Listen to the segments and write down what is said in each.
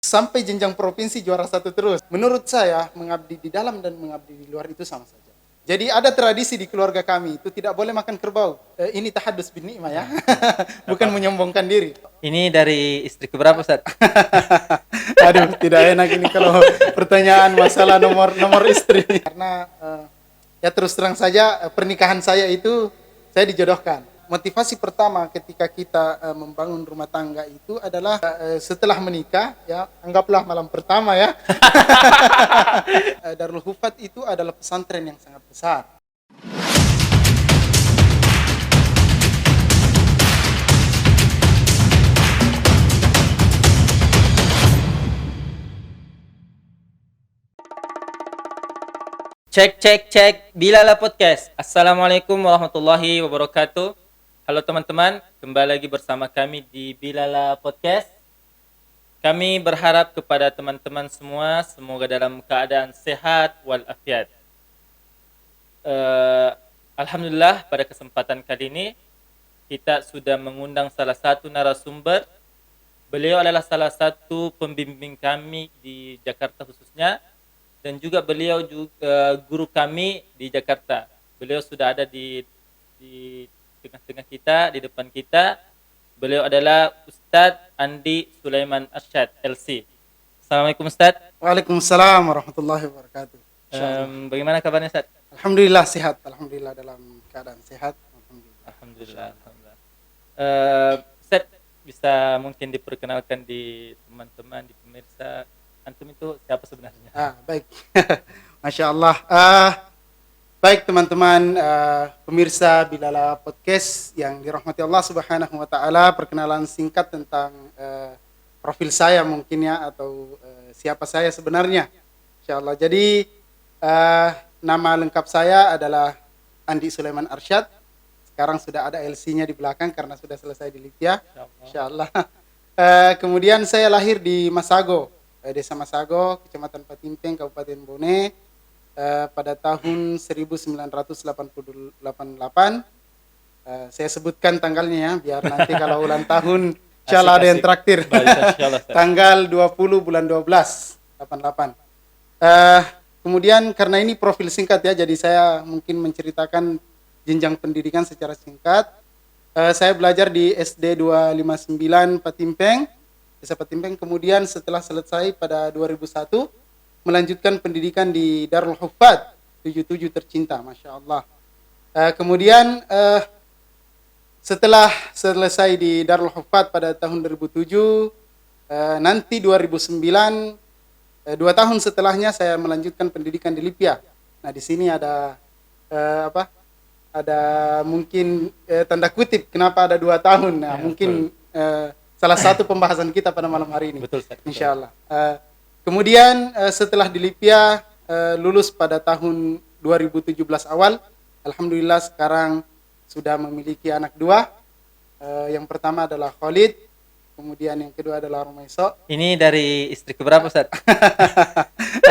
sampai jenjang provinsi juara satu terus. Menurut saya, mengabdi di dalam dan mengabdi di luar itu sama saja. Jadi ada tradisi di keluarga kami, itu tidak boleh makan kerbau. Ini tahadus bin ni'mah ya, bukan menyombongkan diri. Ini dari istri keberapa, Ustaz? Aduh, tidak enak ini kalau pertanyaan masalah nomor istri. Karena ya terus terang saja pernikahan saya itu saya dijodohkan. Motivasi pertama ketika kita membangun rumah tangga itu adalah setelah menikah, ya anggaplah malam pertama ya. Darul Hufat itu adalah pesantren yang sangat besar. Cek Bilala Podcast. Assalamualaikum warahmatullahi wabarakatuh. Halo teman-teman, kembali lagi bersama kami di Bilala Podcast. Kami berharap kepada teman-teman semua semoga dalam keadaan sehat walafiat. Alhamdulillah pada kesempatan kali ini kita sudah mengundang salah satu narasumber. Beliau adalah salah satu pembimbing kami di Jakarta khususnya, dan juga beliau juga guru kami di Jakarta. Beliau sudah ada di tengah-tengah kita, di depan kita. Beliau adalah Ustadz Andi Sulaiman Arsyad, LC. Assalamualaikum Ustadz. Waalaikumsalam warahmatullahi wabarakatuh. Bagaimana kabarnya Ustadz? Alhamdulillah sehat, alhamdulillah dalam keadaan sehat. Alhamdulillah. Ustadz, bisa mungkin diperkenalkan di teman-teman, di pemirsa, antum itu siapa sebenarnya? Baik. Masya Allah. Baik teman-teman pemirsa Bilala Podcast yang dirahmati Allah Subhanahu wa taala, perkenalan singkat tentang profil saya mungkin ya, atau siapa saya sebenarnya. Insya Allah. Jadi nama lengkap saya adalah Andi Sulaiman Arsyad. Sekarang sudah ada LC-nya di belakang karena sudah selesai di Lipia. Insya Allah. Kemudian saya lahir di Masago, Desa Masago, Kecamatan Patimpeng, Kabupaten Bone, pada tahun 1988. Saya sebutkan tanggalnya ya, biar nanti kalau ulang tahun insya Allah ada yang traktir. Tanggal 20 bulan 12, 88. Kemudian karena ini profil singkat ya, jadi saya mungkin menceritakan jenjang pendidikan secara singkat. Saya belajar di SD 259 Patimpeng, Desa Patimpeng. Kemudian setelah selesai pada 2001, melanjutkan pendidikan di Darul Hufat 77 tercinta, Masya Allah. Kemudian setelah selesai di Darul Hufat pada tahun 2007, nanti 2009, 2 tahun setelahnya saya melanjutkan pendidikan di Lipia. Nah di sini ada ada mungkin tanda kutip kenapa ada 2 tahun. Nah ya, mungkin salah satu pembahasan kita pada malam hari ini. Betul, insya Allah. Kemudian setelah di Lipia lulus pada tahun 2017 awal, alhamdulillah sekarang sudah memiliki anak 2. Yang pertama adalah Khalid, kemudian yang kedua adalah Romaiso. Ini dari istri keberapa Ustaz?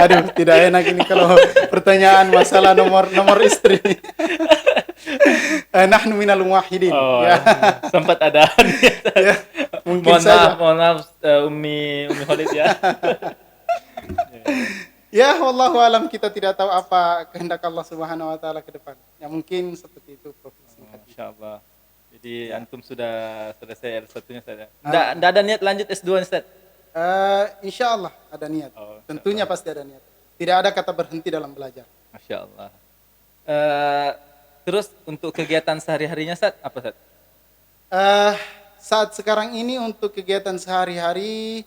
Aduh, tidak enak ini kalau pertanyaan masalah nomor istri. Nahnu minal muwahhidin. Ya. Sempat ada. Ya, mungkin saja. Mohon maaf Umi Khalid ya. Ya, wallahu alam, kita tidak tahu apa kehendak Allah Subhanahu wa taala ke depan. Ya mungkin seperti itu profil singkat. Insyaallah. Jadi antum sudah selesai S1-nya saja. Enggak ada niat lanjut S2 Ustaz? Insyaallah ada niat. Tentunya pasti ada niat. Tidak ada kata berhenti dalam belajar. Masya Allah. Terus untuk kegiatan sehari-harinya Ustaz, apa Ustaz? Saat sekarang ini untuk kegiatan sehari-hari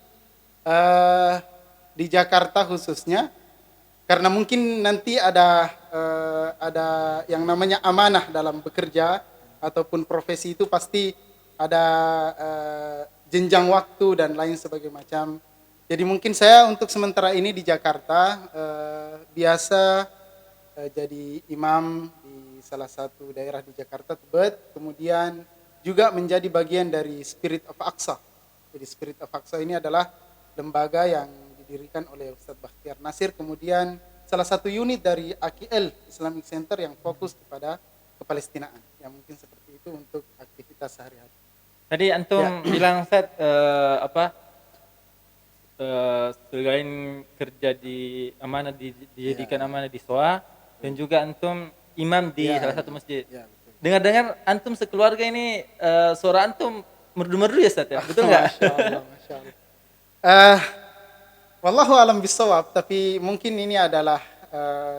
di Jakarta khususnya, karena mungkin nanti ada yang namanya amanah dalam bekerja ataupun profesi, itu pasti ada jenjang waktu dan lain sebagainya macam. Jadi mungkin saya untuk sementara ini di Jakarta biasa jadi imam di salah satu daerah di Jakarta, Tebet. Kemudian juga menjadi bagian dari Spirit of Aqsa. Jadi Spirit of Aqsa ini adalah lembaga yang didirikan oleh Ustadz Bakhtiar Nasir, kemudian salah satu unit dari AKL Islamic Center yang fokus kepada Kepalestinaan. Ya mungkin seperti itu untuk aktivitas sehari-hari. Tadi antum bilang Ustaz selain kerja di amanah dijadikan Ya, amanah di SOA dan juga antum imam di ya, salah satu masjid. ya, betul. Dengar-dengar antum sekeluarga ini suara antum merdu-merdu ya Ustaz ya? Betul nggak? Masya Allah, Masya Allah. Eh, Wallahu alam bisawab, tapi mungkin ini adalah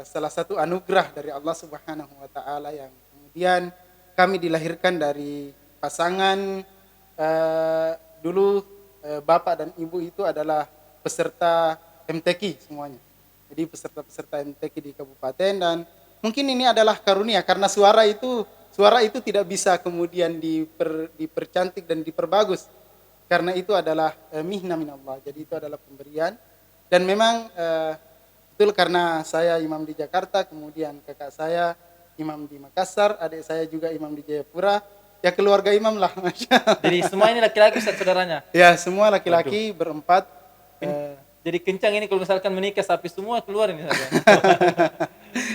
salah satu anugerah dari Allah Subhanahu wa taala yang kemudian kami dilahirkan dari pasangan dulu bapak dan ibu itu adalah peserta MTQ semuanya. Jadi peserta-peserta MTQ di kabupaten, dan mungkin ini adalah karunia karena suara itu tidak bisa kemudian dipercantik dan diperbagus, karena itu adalah mihnah min Allah. Jadi itu adalah pemberian. Dan memang betul, karena saya imam di Jakarta, kemudian kakak saya imam di Makassar, adik saya juga imam di Jayapura, ya keluarga imam lah. Masya Allah. Jadi semua ini laki-laki Ustaz saudaranya. Ya semua laki-laki berempat. Jadi kencang ini kalau misalkan menikah sapi semua keluar ini Ustaz ya.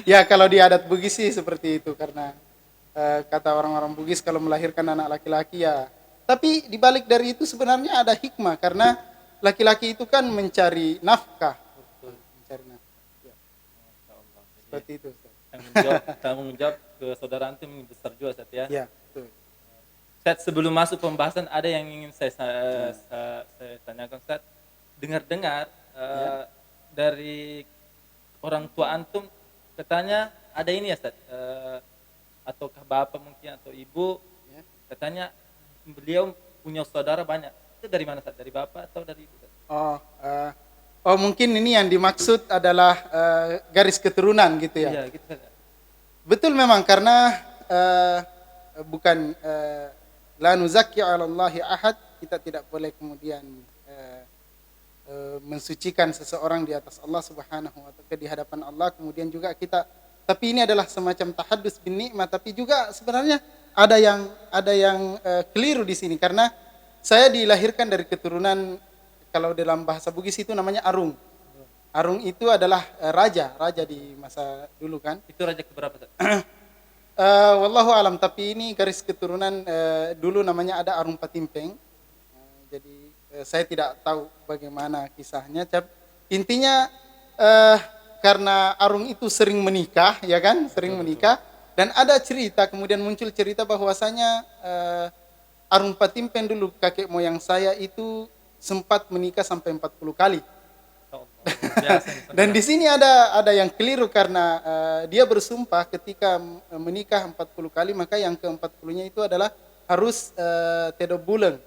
Ya kalau di adat Bugis sih seperti itu, karena kata orang-orang Bugis kalau melahirkan anak laki-laki ya. Tapi dibalik dari itu sebenarnya ada hikmah, karena laki-laki itu kan mencari nafkah. Mencari nafkah. Ya, Masya Allah. Jadi, seperti itu. Ustaz. tanggung jawab ke saudara antum besar juga Ustaz ya. Ya, betul. Ustaz, sebelum masuk pembahasan ada yang ingin saya tanyakan Ustaz. Dengar-dengar dari orang tua antum katanya ada ini ya Ustaz, ataukah bapak mungkin atau ibu, Ya. katanya beliau punya saudara banyak. Itu dari mana Ustaz? Dari bapak atau dari ibu Ustaz? Oh, mungkin ini yang dimaksud adalah garis keturunan gitu ya. Iya, gitu Ustaz. Betul memang, karena bukan la nuzakki 'ala Allahi ahad, kita tidak boleh kemudian mensucikan seseorang di atas Allah Subhanahu wa taala, di hadapan Allah, kemudian juga kita, tapi ini adalah semacam tahaddus bin nikmah, tapi juga sebenarnya ada yang keliru di sini, karena saya dilahirkan dari keturunan, kalau dalam bahasa Bugis itu namanya Arung. Arung itu adalah raja di masa dulu kan. Itu raja keberapa Ustaz? Wallahu alam, tapi ini garis keturunan dulu namanya ada Arung Patimpeng. Jadi saya tidak tahu bagaimana kisahnya. Intinya karena Arung itu sering menikah, ya kan, sering menikah, dan ada cerita, kemudian muncul cerita bahwasanya Arung Patimpeng dulu kakek moyang saya itu sempat menikah sampai 40 kali. Dan di sini ada yang keliru, karena dia bersumpah ketika menikah 40 kali, maka yang ke-40-nya itu adalah harus tedo buleng.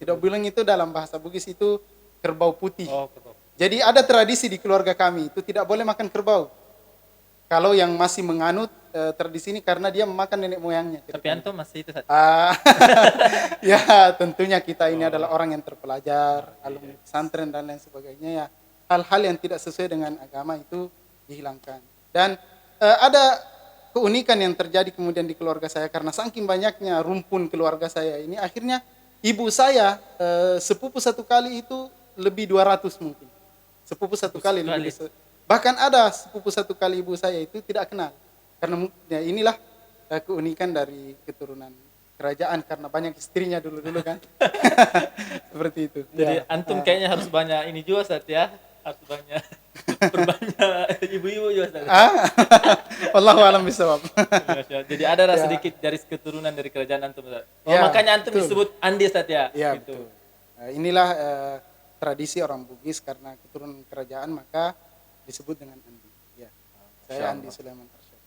Tedo buleng itu dalam bahasa Bugis itu kerbau putih. Oh, betul. Jadi ada tradisi di keluarga kami itu tidak boleh makan kerbau. Kalau yang masih menganut tradisi ini, karena dia memakan nenek moyangnya. Tapi antum masih itu Ustaz? Ya tentunya kita ini adalah orang yang terpelajar, alumni pesantren dan lain sebagainya ya. Hal-hal yang tidak sesuai dengan agama itu dihilangkan. Dan ada keunikan yang terjadi kemudian di keluarga saya, karena saking banyaknya rumpun keluarga saya ini, akhirnya ibu saya sepupu satu kali itu lebih 200 mungkin. Sepupu satu kali lebih. Bahkan ada sepupu satu kali ibu saya itu tidak kenal. Karena ya inilah keunikan dari keturunan kerajaan, karena banyak istrinya dulu-dulu kan. Seperti itu. Jadi Ya. antum kayaknya harus banyak ini juga Ustaz ya. Harus banyak perbanyak ibu-ibu juga Ustaz. Wallahu alam bisawab. Jadi ada Ya. sedikit garis keturunan dari kerajaan antum Ustaz. Oh, Ya, makanya antum betul. disebut Andi Ustaz ya. Ya, Gitu. betul. Inilah tradisi orang Bugis, karena keturunan kerajaan maka disebut dengan Andi. Ya. Saya Andi Sulaiman Arsyad.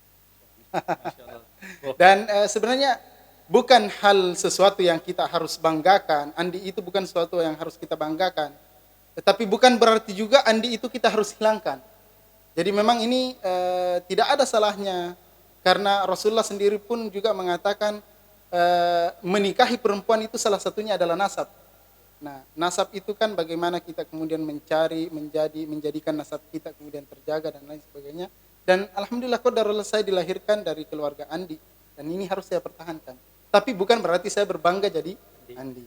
Masya Allah. Oh, Dan sebenarnya bukan hal sesuatu yang kita harus banggakan. Andi itu bukan sesuatu yang harus kita banggakan. Tetapi bukan berarti juga Andi itu kita harus hilangkan. Jadi memang ini tidak ada salahnya, karena Rasulullah sendiri pun juga mengatakan menikahi perempuan itu salah satunya adalah nasab. Nah, nasab itu kan bagaimana kita kemudian menjadikan nasab kita kemudian terjaga dan lain sebagainya. Dan alhamdulillah qadarullah saya dilahirkan dari keluarga Andi, dan ini harus saya pertahankan. Tapi bukan berarti saya berbangga jadi Andi.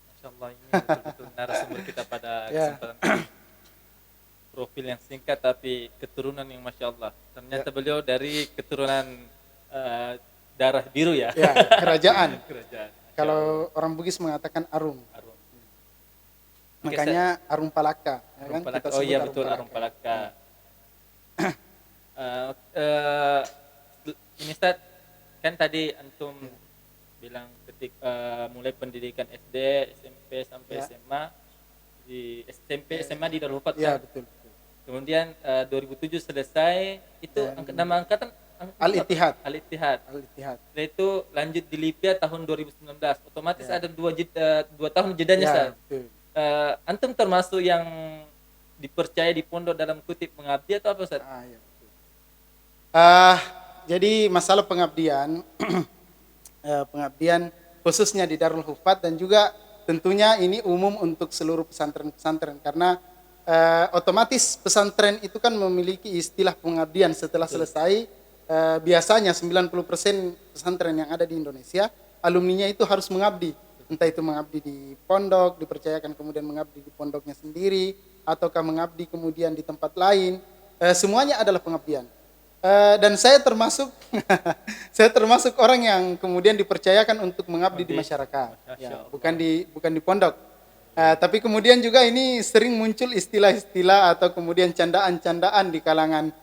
Masya Allah, ini betul-betul narasumber kita pada Ya. kesempatan kali. Profil yang singkat tapi keturunan yang Masya Allah. Ternyata beliau dari keturunan darah biru ya. Ya, kerajaan. Kerajaan. Kalau orang Bugis mengatakan Arung. Arung. Oke, Makanya Arum Palaka, ya Arum kan? Palaka. Kita Oh sebut iya Arum betul, Arum Palaka. Palaka. Eh, eh, ini Ustaz, kan tadi antum Ya. bilang mulai pendidikan SD, SMP sampai Ya. SMA di SMP SMA di Darul Hufat Ya, kan. betul, betul. Kemudian 2007 selesai itu Dan nama angkatan Al-Ittihad. Al-Ittihad. Al-Ittihad. Setelah itu lanjut di Libya tahun 2019. Otomatis Ya. ada 2 tahun jedanya Ya, Ustaz. betul. Antum termasuk yang dipercaya di pondok dalam kutip mengabdi atau apa Ustaz? Ah, ya, betul. Ah, jadi masalah pengabdian, pengabdian khususnya di Darul Hufat dan juga tentunya ini umum untuk seluruh pesantren-pesantren karena otomatis pesantren itu kan memiliki istilah pengabdian setelah selesai. Biasanya 90% pesantren yang ada di Indonesia alumninya itu harus mengabdi, entah itu mengabdi di pondok, dipercayakan kemudian mengabdi di pondoknya sendiri ataukah mengabdi kemudian di tempat lain. Semuanya adalah pengabdian. Dan saya termasuk saya termasuk orang yang kemudian dipercayakan untuk mengabdi di masyarakat, ya, bukan di pondok. Tapi kemudian juga ini sering muncul istilah-istilah atau kemudian candaan-candaan di kalangan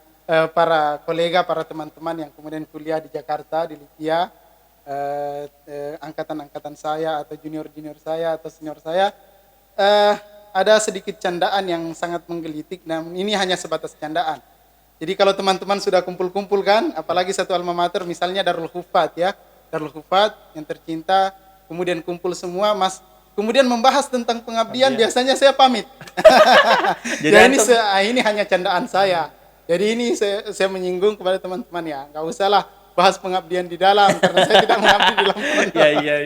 para kolega, para teman-teman yang kemudian kuliah di Jakarta, di Libya, angkatan-angkatan saya atau junior-junior saya atau senior saya. Ada sedikit candaan yang sangat menggelitik, dan ini hanya sebatas candaan. Jadi kalau teman-teman sudah kumpul-kumpul kan, apalagi satu alma mater, misalnya Darul Hufat ya, Darul Hufat yang tercinta, kemudian kumpul semua, Mas, kemudian membahas tentang pengabdian, biasanya saya pamit. Jadi ini hanya candaan saya. Jadi ini saya menyinggung kepada teman-teman ya, nggak usahlah bahas pengabdian di dalam karena saya tidak mengabdi di dalam pondok. Iya.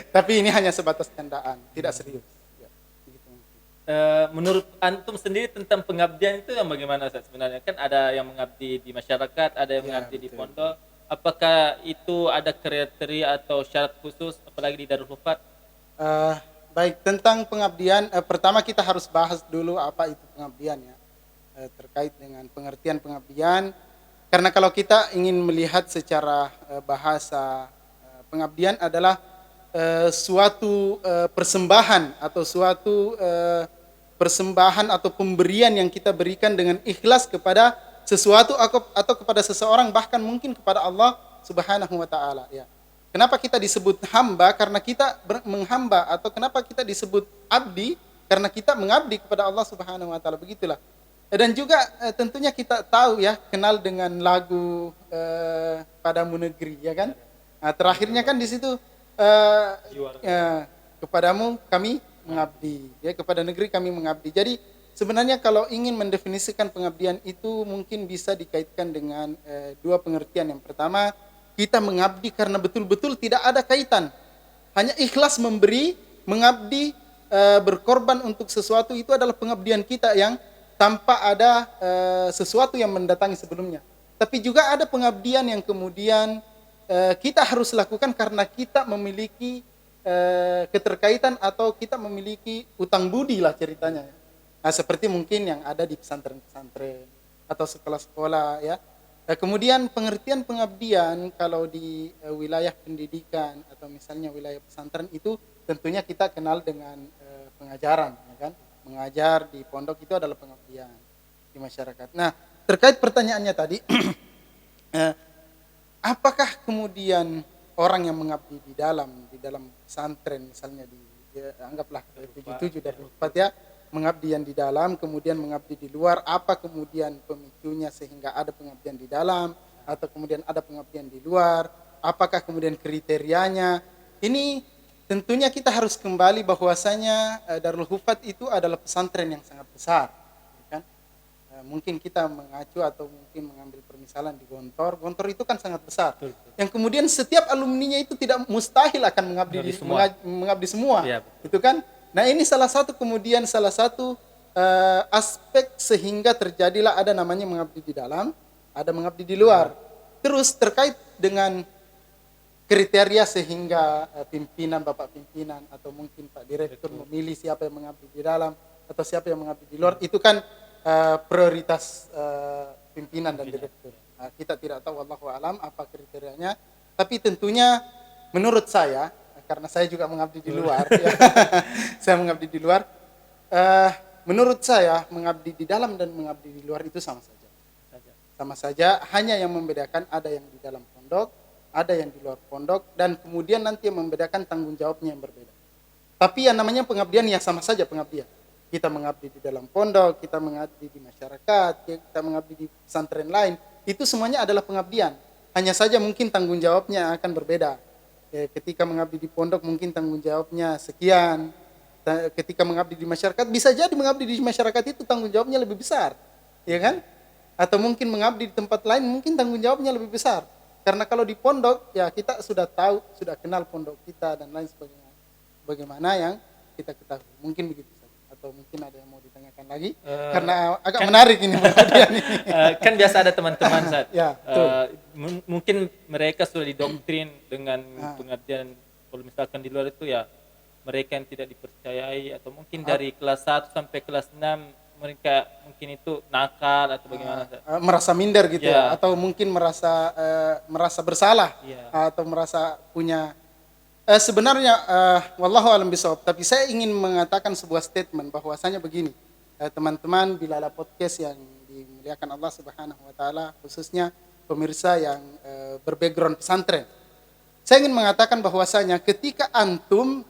Tapi ini hanya sebatas candaan, tidak serius. Menurut antum sendiri tentang pengabdian itu yang bagaimana Ustaz? Sebenarnya kan ada yang mengabdi di masyarakat, ada yang mengabdi di pondok. Apakah itu ada kriteria atau syarat khusus apalagi di Darul Hufat? Baik, tentang pengabdian, pertama kita harus bahas dulu apa itu pengabdian ya, terkait dengan pengertian pengabdian. Karena kalau kita ingin melihat secara bahasa, pengabdian adalah suatu persembahan atau suatu persembahan atau pemberian yang kita berikan dengan ikhlas kepada sesuatu atau kepada seseorang, bahkan mungkin kepada Allah Subhanahu wa taala ya. Kenapa kita disebut hamba? Karena kita menghamba, atau kenapa kita disebut abdi? Karena kita mengabdi kepada Allah Subhanahu wa taala, begitulah. Dan juga tentunya kita tahu ya, kenal dengan lagu Padamu Negeri ya kan? Nah, terakhirnya kan di situ kepadamu kami mengabdi, ya, kepada negeri kami mengabdi. Jadi sebenarnya kalau ingin mendefinisikan pengabdian itu mungkin bisa dikaitkan dengan dua pengertian. Yang pertama, kita mengabdi karena betul-betul tidak ada kaitan, hanya ikhlas memberi, mengabdi, berkorban untuk sesuatu, itu adalah pengabdian kita yang tanpa ada sesuatu yang mendatangi sebelumnya. Tapi juga ada pengabdian yang kemudian kita harus lakukan karena kita memiliki keterkaitan atau kita memiliki utang budi lah ceritanya. Nah, seperti mungkin yang ada di pesantren-pesantren atau sekolah-sekolah ya. Kemudian pengertian pengabdian kalau di wilayah pendidikan atau misalnya wilayah pesantren itu tentunya kita kenal dengan pengajaran ya kan. Mengajar di pondok itu adalah pengabdian di masyarakat. Nah, terkait pertanyaannya tadi apakah kemudian orang yang mengabdi di dalam pesantren misalnya anggaplah 77 dari 4 ya, mengabdi yang di dalam kemudian mengabdi di luar, apa kemudian pemicunya sehingga ada pengabdian di dalam atau kemudian ada pengabdian di luar, apakah kemudian kriterianya? Ini tentunya kita harus kembali bahwasanya Darul Hufat itu adalah pesantren yang sangat besar. Mungkin kita mengacu atau mungkin mengambil permisalan di Gontor itu kan sangat besar. Yang kemudian setiap alumninya itu tidak mustahil akan mengabdi semua. Ya. Itu kan. Nah, ini salah satu aspek sehingga terjadilah ada namanya mengabdi di dalam, ada mengabdi di luar. Terus terkait dengan kriteria sehingga pimpinan, Bapak pimpinan atau mungkin Pak Direktur memilih siapa yang mengabdi di dalam atau siapa yang mengabdi di luar, itu kan prioritas pimpinan dan direktur. Nah, kita tidak tahu, wallahu alam apa kriterianya, tapi tentunya menurut saya, karena saya juga mengabdi di luar, ya, saya mengabdi di luar, menurut saya mengabdi di dalam dan mengabdi di luar itu sama saja. Sama saja, hanya yang membedakan ada yang di dalam pondok, ada yang di luar pondok, dan kemudian nanti yang membedakan tanggung jawabnya yang berbeda. Tapi yang namanya pengabdian ya sama saja pengabdian. Kita mengabdi di dalam pondok, kita mengabdi di masyarakat, kita mengabdi di pesantren lain, itu semuanya adalah pengabdian. Hanya saja mungkin tanggung jawabnya akan berbeda. Ketika mengabdi di pondok mungkin tanggung jawabnya sekian. Ketika mengabdi di masyarakat, bisa jadi mengabdi di masyarakat itu tanggung jawabnya lebih besar. Ya kan? Atau mungkin mengabdi di tempat lain mungkin tanggung jawabnya lebih besar. Karena kalau di pondok ya kita sudah tahu, sudah kenal pondok kita dan lain sebagainya. Bagaimana yang kita ketahui. Mungkin begitu saja. Atau mungkin ada yang mau ditanyakan lagi. Karena agak menarik ini. Kan biasa ada teman-teman saat Ya, betul. mungkin mereka sudah didoktrin dengan pengabdian. Kalau misalkan di luar itu ya mereka yang tidak dipercayai, atau mungkin dari kelas 1 sampai kelas 6 mereka mungkin itu nakal atau bagaimana? Merasa minder gitu ya, Ya. atau mungkin merasa bersalah, Ya. atau merasa punya sebenarnya wallahu alam bisawab, tapi saya ingin mengatakan sebuah statement bahwasanya begini, teman-teman Bilala Podcast yang dimuliakan Allah Subhanahu wa taala, khususnya pemirsa yang berbackground pesantren. Saya ingin mengatakan bahwasanya ketika antum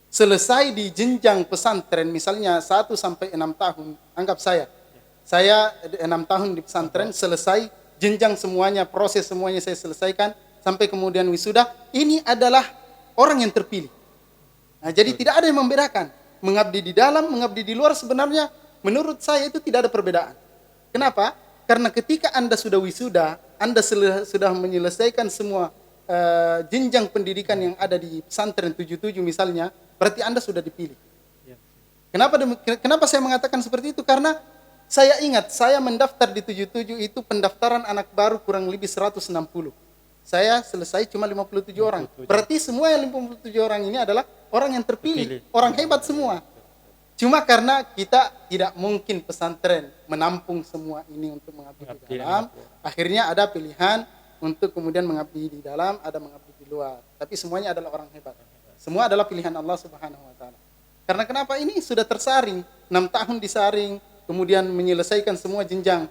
selesai di jenjang pesantren, misalnya 1 sampai 6 tahun, anggap saya 6 tahun di pesantren, selesai jenjang semuanya, proses semuanya saya selesaikan, sampai kemudian wisuda, ini adalah orang yang terpilih. Nah, jadi tidak ada yang membedakan, mengabdi di dalam, mengabdi di luar, sebenarnya menurut saya itu tidak ada perbedaan. Kenapa? Karena ketika Anda sudah wisuda, Anda sudah menyelesaikan semua jenjang pendidikan yang ada di pesantren 77 misalnya, berarti Anda sudah dipilih. Kenapa saya mengatakan seperti itu? Karena saya ingat, saya mendaftar di 77 itu pendaftaran anak baru kurang lebih 160. Saya selesai cuma 57 orang. Berarti semua yang 57 orang ini adalah orang yang terpilih, orang hebat semua. Cuma karena kita tidak mungkin pesantren menampung semua ini untuk mengabdi di dalam, akhirnya ada pilihan untuk kemudian mengabdi di dalam, ada mengabdi di luar. Tapi semuanya adalah orang hebat. Semua adalah pilihan Allah Subhanahu wa taala. Karena kenapa ini sudah tersaring, 6 tahun disaring, kemudian menyelesaikan semua jenjang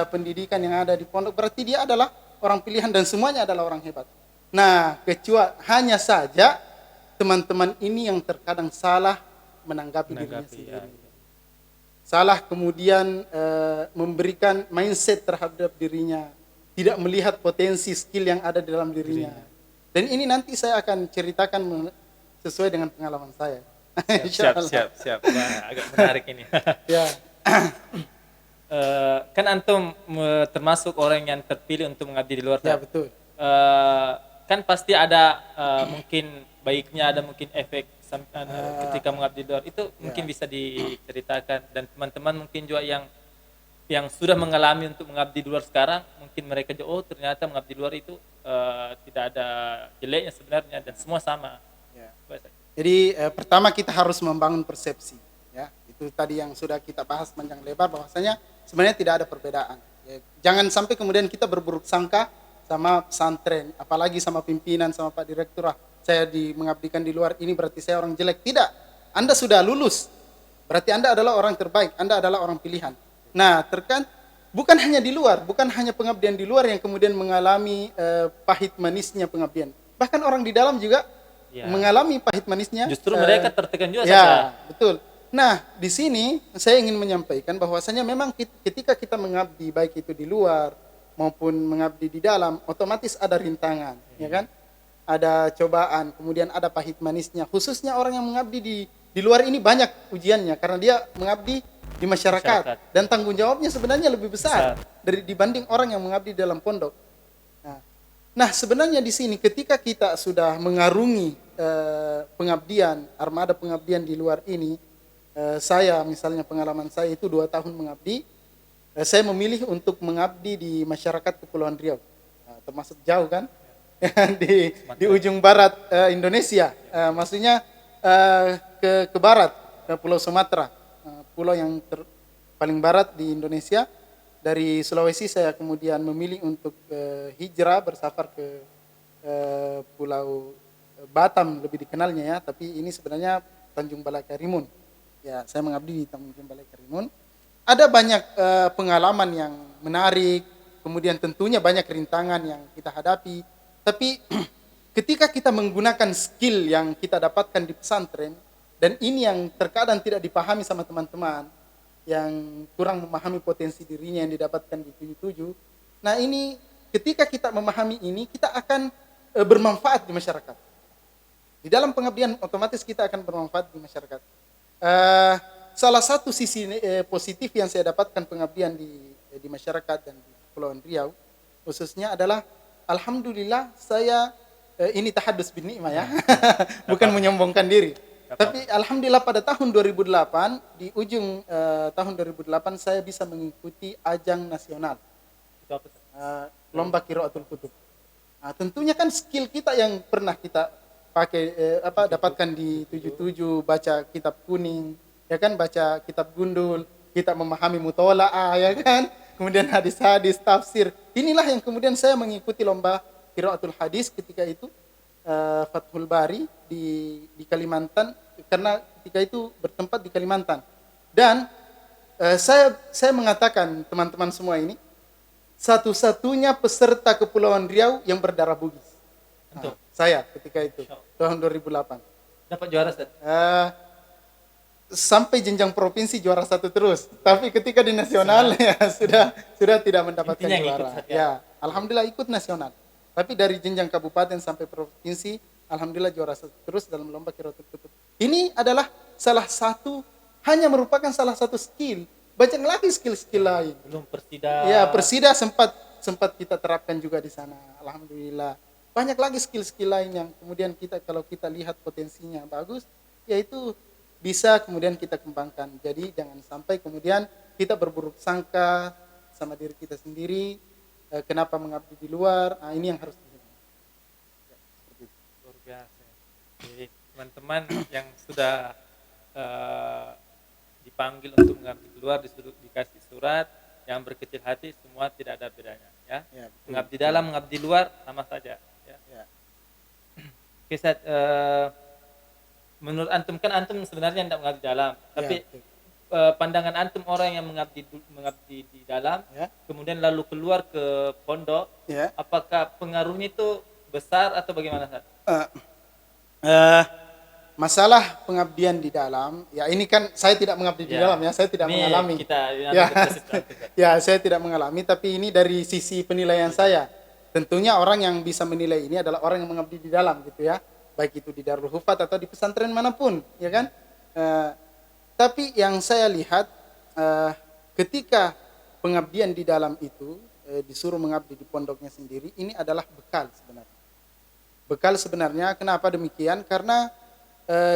pendidikan yang ada di pondok, berarti dia adalah orang pilihan dan semuanya adalah orang hebat. Nah, hanya saja teman-teman ini yang terkadang salah menanggapi dirinya sendiri. Salah kemudian memberikan mindset terhadap dirinya, tidak melihat potensi skill yang ada di dalam dirinya. Dan ini nanti saya akan ceritakan sesuai dengan pengalaman saya. Siap. Wah, agak menarik ini. Ya. Kan antum termasuk orang yang terpilih untuk mengabdi di luar. Ya, betul. Kan pasti ada mungkin baiknya, ada mungkin efek ketika mengabdi di luar itu mungkin bisa diceritakan, dan teman-teman mungkin juga yang sudah mengalami untuk mengabdi di luar sekarang, mungkin mereka juga ternyata mengabdi di luar itu tidak ada jeleknya sebenarnya dan semua sama. Ya. Jadi pertama kita harus membangun persepsi, ya. Itu tadi yang sudah kita bahas panjang lebar, bahwasanya sebenarnya tidak ada perbedaan. Ya, jangan sampai kemudian kita berburuk sangka sama pesantren, apalagi sama pimpinan, sama Pak Direktur. Saya mengabdikan di luar, ini berarti saya orang jelek. Tidak. Anda sudah lulus, berarti Anda adalah orang terbaik, Anda adalah orang pilihan. Nah, bukan hanya di luar, bukan hanya pengabdian di luar yang kemudian mengalami pahit manisnya pengabdian. Bahkan orang di dalam juga mengalami pahit manisnya. Justru mereka tertekan juga ya, saja. Betul. Nah, di sini saya ingin menyampaikan bahwasanya memang ketika kita mengabdi baik itu di luar maupun mengabdi di dalam, otomatis ada rintangan, ya kan? Ada cobaan, kemudian ada pahit manisnya. Khususnya orang yang mengabdi di luar ini banyak ujiannya karena dia mengabdi di masyarakat dan tanggung jawabnya sebenarnya lebih besar dibanding orang yang mengabdi dalam pondok. Nah, sebenarnya di sini ketika kita sudah mengarungi pengabdian, armada pengabdian di luar ini, saya misalnya pengalaman saya itu 2 tahun mengabdi, saya memilih untuk mengabdi di masyarakat Kepulauan Riau, termasuk jauh kan, di ujung barat Indonesia, maksudnya ke barat, ke Pulau Sumatera, pulau yang paling barat di Indonesia. Dari Sulawesi saya kemudian memilih untuk hijrah bersafar ke Pulau Batam, lebih dikenalnya ya, tapi ini sebenarnya Tanjung Balak Karimun. Ya, saya mengabdi di Tanjung Balai Karimun. Ada banyak pengalaman yang menarik, kemudian tentunya banyak rintangan yang kita hadapi. Tapi ketika kita menggunakan skill yang kita dapatkan di pesantren, dan ini yang terkadang tidak dipahami sama teman-teman, yang kurang memahami potensi dirinya yang didapatkan di 77. Nah ini ketika kita memahami ini, kita akan bermanfaat di masyarakat. Di dalam pengabdian otomatis kita akan bermanfaat di masyarakat. Salah satu sisi positif yang saya dapatkan pengabdian di masyarakat dan di Kepulauan Riau khususnya adalah alhamdulillah saya ini tahadus bin ni'mah ya. Bukan menyombongkan diri. Tapi alhamdulillah pada tahun 2008 di ujung tahun 2008 saya bisa mengikuti ajang nasional. Itu apa? Lomba Qiraatul Kutub. Nah, tentunya kan skill kita yang pernah kita pakai dapatkan di 77, baca kitab kuning, ya kan, baca kitab gundul, kita memahami mutola'ah, ya kan, kemudian hadis-hadis, tafsir. Inilah yang kemudian saya mengikuti lomba Qiraatul Hadis ketika itu Fathul Bari di Kalimantan, karena ketika itu bertempat di Kalimantan. Dan saya mengatakan teman-teman semua ini satu-satunya peserta Kepulauan Riau yang berdarah Bugis. Nah, saya ketika itu tahun 2008 dapat juara Ustaz. Sampai jenjang provinsi juara 1 terus, tapi ketika di nasional ya sudah tidak mendapatkan juara. Ya, alhamdulillah ikut nasional. Tapi dari jenjang kabupaten sampai provinsi, alhamdulillah juara 1 terus dalam lomba Qiraatul Kutub. Ini adalah merupakan salah satu skill. Banyak lagi skill-skill lain. Belum Persida. Ya, Persida sempat kita terapkan juga di sana. Alhamdulillah. Banyak lagi skill-skill lain yang kemudian kalau kita lihat potensinya bagus, yaitu bisa kemudian kita kembangkan. Jadi jangan sampai kemudian kita berburuk sangka sama diri kita sendiri, kenapa mengabdi di luar. Nah, ini yang harus dihilangkan. Ya, seperti itu. Luar biasa. Jadi teman-teman yang sudah dipanggil untuk mengabdi keluar, dikasih surat, yang berkecil hati, semua tidak ada bedanya, ya. Ya, mengabdi dalam, mengabdi luar sama saja, ya. Ya. Oke, Ustaz, menurut antum, kan antum sebenarnya tidak mengabdi dalam, tapi pandangan antum orang yang mengabdi di dalam, ya, kemudian lalu keluar ke pondok, ya, apakah pengaruhnya itu besar atau bagaimana, Ustaz? Masalah pengabdian di dalam, ya ini kan saya tidak mengabdi di dalam ya, saya tidak mengalami. Saya tidak mengalami, tapi ini dari sisi penilaian saya. Tentunya orang yang bisa menilai ini adalah orang yang mengabdi di dalam gitu ya, baik itu di Darul Hufat atau di pesantren manapun, ya kan. Tapi yang saya lihat ketika pengabdian di dalam itu disuruh mengabdi di pondoknya sendiri, ini adalah bekal sebenarnya. Bekal sebenarnya, kenapa demikian? Karena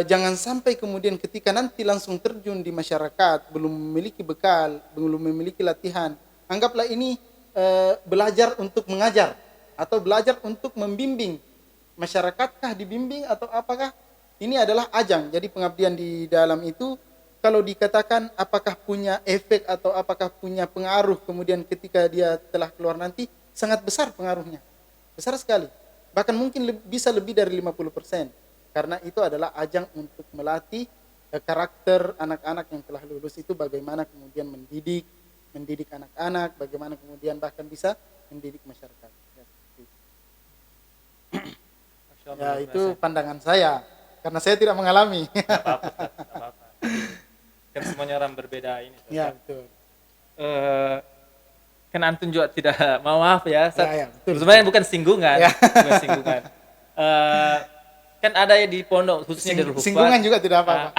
jangan sampai kemudian ketika nanti langsung terjun di masyarakat, belum memiliki bekal, belum memiliki latihan, anggaplah ini belajar untuk mengajar atau belajar untuk membimbing. Masyarakatkah dibimbing atau apakah ini adalah ajang? Jadi pengabdian di dalam itu kalau dikatakan apakah punya efek atau apakah punya pengaruh kemudian ketika dia telah keluar nanti, sangat besar pengaruhnya. Besar sekali. Bahkan mungkin bisa lebih dari 50%. Karena itu adalah ajang untuk melatih karakter anak-anak yang telah lulus itu, bagaimana kemudian mendidik anak-anak, bagaimana kemudian bahkan bisa mendidik masyarakat. Ya, itu pandangan saya, karena saya tidak mengalami. Apa-apa. Kan semuanya orang berbeda ini. Ya, betul. Kan antum juga tidak, maaf ya, betul. Sebenarnya bukan singgungan, bukan singgungan. Kan ada ya di pondok khususnya di Darul Hufat. Singgungan juga tidak apa-apa.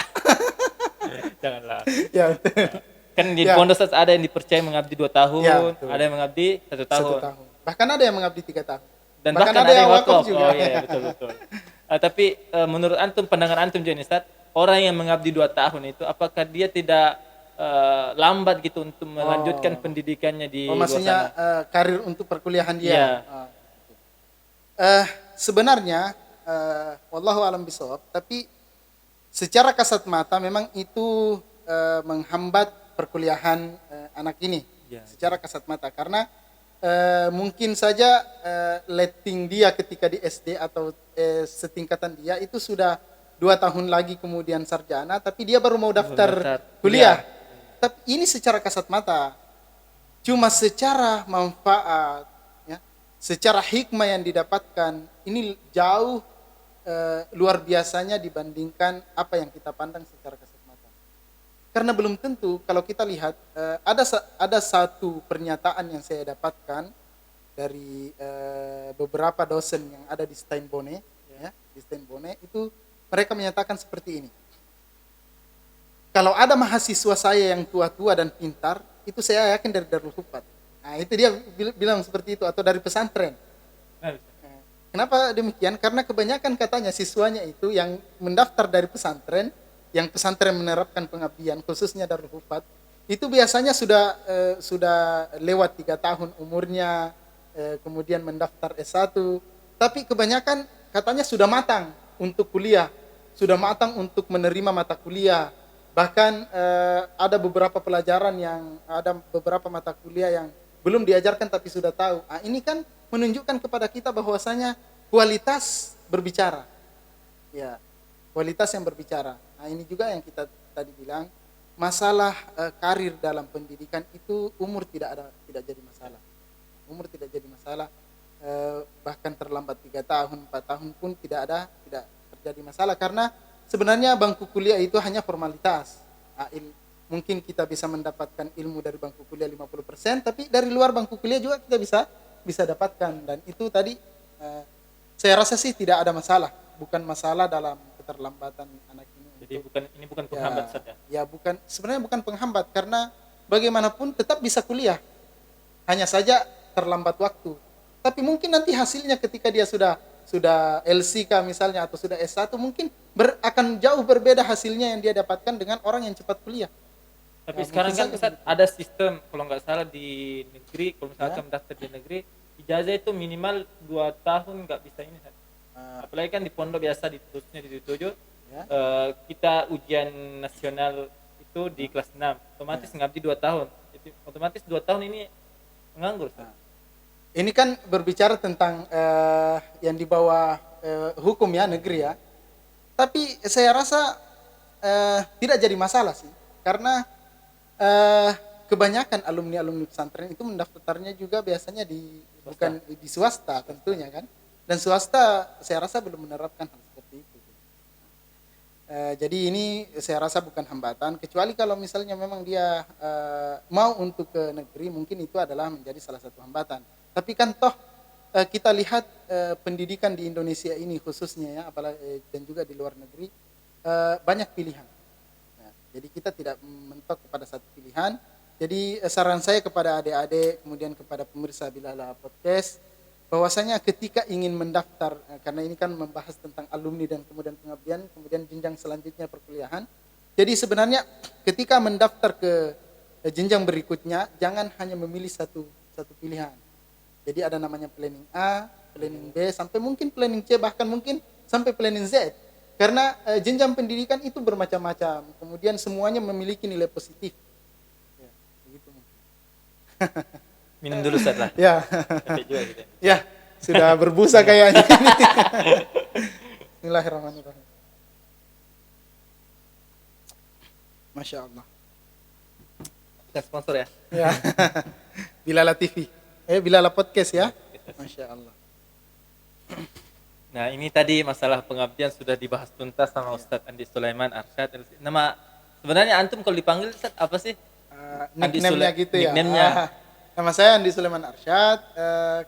Janganlah. Ya, betul. Kan di pondok ada yang dipercaya mengabdi 2 tahun, ada yang mengabdi 1 tahun. Bahkan ada yang mengabdi 3 tahun. Dan bahkan ada yang wakaf juga. Oh iya, betul. Tapi menurut antum, pandangan antum juga nih, Ustaz, orang yang mengabdi 2 tahun itu apakah dia tidak lambat gitu untuk melanjutkan pendidikannya di luar sana? Maksudnya karir untuk perkuliahan dia. Ya. Sebenarnya wallahu alam bisawab, tapi secara kasat mata memang itu menghambat perkuliahan anak ini, secara kasat mata, karena mungkin saja letting dia ketika di SD atau setingkatan dia itu sudah 2 tahun lagi kemudian sarjana, tapi dia baru mau daftar daftar kuliah. Tapi ini secara kasat mata, cuma secara manfaat, ya, secara hikmah yang didapatkan, ini jauh luar biasanya dibandingkan apa yang kita pandang secara kasat mata. Karena belum tentu kalau kita lihat ada satu pernyataan yang saya dapatkan dari beberapa dosen yang ada di Steinbone, ya, di Steinbone itu mereka menyatakan seperti ini. Kalau ada mahasiswa saya yang tua-tua dan pintar, itu saya yakin dari Darul Hufat. Nah, itu dia bilang seperti itu, atau dari pesantren. Kenapa demikian? Karena kebanyakan katanya siswanya itu yang mendaftar dari pesantren, yang pesantren menerapkan pengabdian, khususnya Darul Hufat, itu biasanya sudah lewat 3 tahun umurnya, kemudian mendaftar S1, tapi kebanyakan katanya sudah matang untuk kuliah, sudah matang untuk menerima mata kuliah. Bahkan ada beberapa pelajaran ada beberapa mata kuliah yang belum diajarkan tapi sudah tahu. Nah, ini kan menunjukkan kepada kita bahwasanya kualitas berbicara. Ya, kualitas yang berbicara. Nah, ini juga yang kita tadi bilang, masalah karir dalam pendidikan itu umur tidak jadi masalah. Umur tidak jadi masalah. Bahkan terlambat 3 tahun, 4 tahun pun tidak terjadi masalah, karena sebenarnya bangku kuliah itu hanya formalitas. Mungkin kita bisa mendapatkan ilmu dari bangku kuliah 50%, tapi dari luar bangku kuliah juga kita bisa dapatkan. Dan itu tadi saya rasa sih tidak ada masalah, bukan masalah dalam keterlambatan anak ini. Jadi ini bukan penghambat saja. Ya, sebenarnya bukan penghambat, karena bagaimanapun tetap bisa kuliah. Hanya saja terlambat waktu. Tapi mungkin nanti hasilnya ketika dia sudah LCK misalnya atau sudah S1, mungkin akan jauh berbeda hasilnya yang dia dapatkan dengan orang yang cepat kuliah. Tapi sekarang kan Ustaz, ada sistem, kalau nggak salah di negeri, kalau misalkan mendaftar di negeri, ijazah itu minimal 2 tahun nggak bisa ini Ustaz. Apalagi kan di pondok biasa khususnya di 7, kita ujian nasional itu di kelas 6, otomatis ngabdi 2 tahun. Jadi otomatis 2 tahun ini menganggur Ustaz. Ini kan berbicara tentang yang di bawah hukum ya, negeri ya. Tapi saya rasa tidak jadi masalah sih, karena kebanyakan alumni pesantren itu mendaftarnya juga biasanya bukan di swasta tentunya kan. Dan swasta saya rasa belum menerapkan hal seperti itu. Jadi ini saya rasa bukan hambatan, kecuali kalau misalnya memang dia mau untuk ke negeri, mungkin itu adalah menjadi salah satu hambatan. Tapi kan toh kita lihat pendidikan di Indonesia ini khususnya ya, apalagi dan juga di luar negeri, banyak pilihan. Jadi kita tidak mentok kepada satu pilihan. Jadi saran saya kepada adik-adik, kemudian kepada pemirsa Bilala Podcast, bahwasanya ketika ingin mendaftar, karena ini kan membahas tentang alumni dan kemudian pengabdian, kemudian jenjang selanjutnya perkuliahan. Jadi sebenarnya ketika mendaftar ke jenjang berikutnya, jangan hanya memilih satu pilihan. Jadi ada namanya planning A, planning B, sampai mungkin planning C, bahkan mungkin sampai planning Z. Karena jenjang pendidikan itu bermacam-macam, kemudian semuanya memiliki nilai positif. Ya, begitu. Minum dulu Ustaz lah. Ya. Capek juga gitu. Ya, sudah berbusa kayaknya. Bismillahirrahmanirrahim. Masya Allah. Kita sponsor ya. Ya. Bilala TV. Bilala Podcast ya. Masya Allah. Nah, ini tadi masalah pengabdian sudah dibahas tuntas sama Ustadz Andi Sulaiman Arsyad. Nama sebenarnya antum kalau dipanggil Ustadz apa sih? Nickname-nya gitu ya. Nickname-nya. Nama saya Andi Sulaiman Arsyad.